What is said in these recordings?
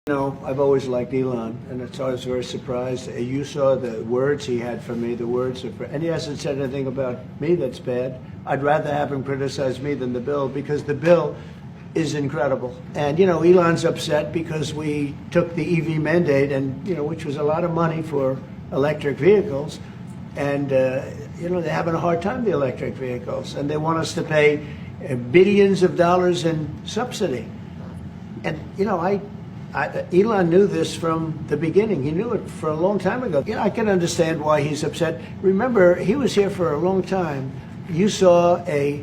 You know, I've always liked Elon, and so I was very surprised. You saw the words he had for me, the words of, and he hasn't said anything about me that's bad. I'd rather have him criticize me than the bill, because the bill is incredible. And, you know, Elon's upset because we took the EV mandate, and, you know, which was a lot of money for electric vehicles. And, you know, they're having a hard time, the electric vehicles, and they want us to pay billions of dollars in subsidy. And, you know, Elon knew this from the beginning. He knew it for a long time ago. You know, I can understand why he's upset. Remember, he was here for a long time. You saw a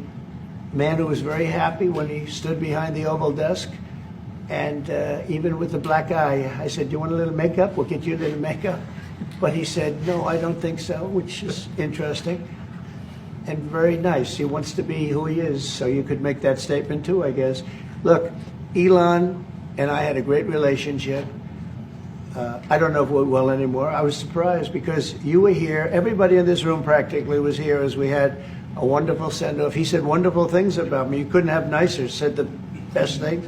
man who was very happy when he stood behind the Oval desk, and even with the black eye, I said, "Do you want a little makeup? We'll get you a little makeup." But he said, "No, I don't think so," which is interesting and very nice. He wants to be who he is, so you could make that statement too, I guess. Look, Elon and I had a great relationship. I don't know if we're well anymore. I was surprised because you were here. Everybody in this room practically was here as we had a wonderful send-off. He said wonderful things about me. You couldn't have nicer. Said the best things.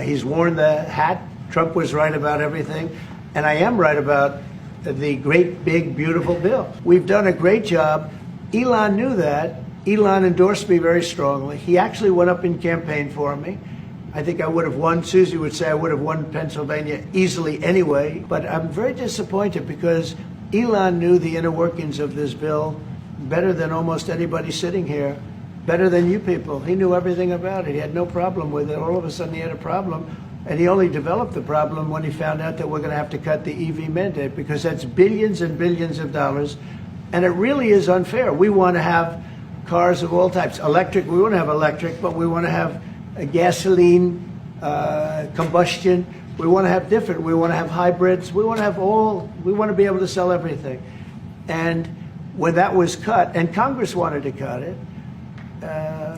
He's worn the hat. Trump was right about everything. And I am right about the great, big, beautiful bill. We've done a great job. Elon knew that. Elon endorsed me very strongly. He actually went up and campaigned for me. I think I would have won. Susie would say I would have won Pennsylvania easily anyway. But I'm very disappointed because Elon knew the inner workings of this bill better than almost anybody sitting here, better than you people. He knew everything about it. He had no problem with it. All of a sudden he had a problem. And he only developed the problem when he found out that we're going to have to cut the EV mandate, because that's billions and billions of dollars. And it really is unfair. We want to have cars of all types. Electric, we want to have electric, but we want to have a gasoline, combustion. We want to have different. We want to have hybrids. We want to have all. We want to be able to sell everything. And when that was cut, and Congress wanted to cut it,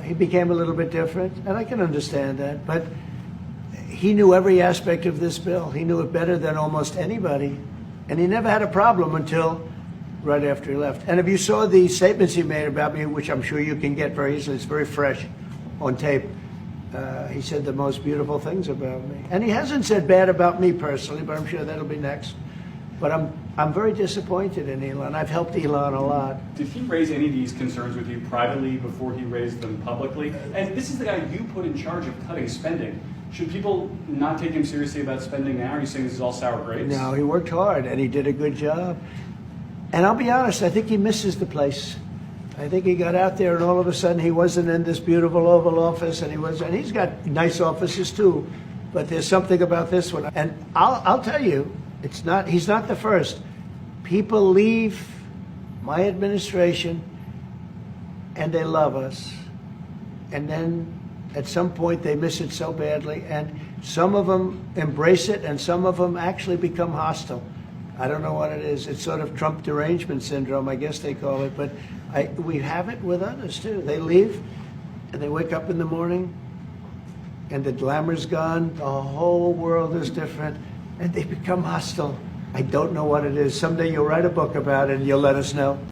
he became a little bit different, and I can understand that. But he knew every aspect of this bill. He knew it better than almost anybody, and he never had a problem until right after he left. And if you saw the statements he made about me, which I'm sure you can get very easily, it's very fresh on tape. He said the most beautiful things about me. And he hasn't said bad about me personally, but I'm sure that'll be next. But I'm very disappointed in Elon. I've helped Elon a lot. Did he raise any of these concerns with you privately before he raised them publicly? And this is the guy you put in charge of cutting spending. Should people not take him seriously about spending now? Are you saying this is all sour grapes? No, he worked hard and he did a good job. And I'll be honest, I think he misses the place. I think he got out there and all of a sudden he wasn't in this beautiful Oval Office, and he's got nice offices too, but there's something about this one. And I'll tell you, he's not the first. People leave my administration and they love us. And then at some point they miss it so badly, and some of them embrace it and some of them actually become hostile. I don't know what it is. It's sort of Trump derangement syndrome, I guess they call it. But we have it with others, too. They leave, and they wake up in the morning, and the glamour's gone. The whole world is different, and they become hostile. I don't know what it is. Someday you'll write a book about it, and you'll let us know.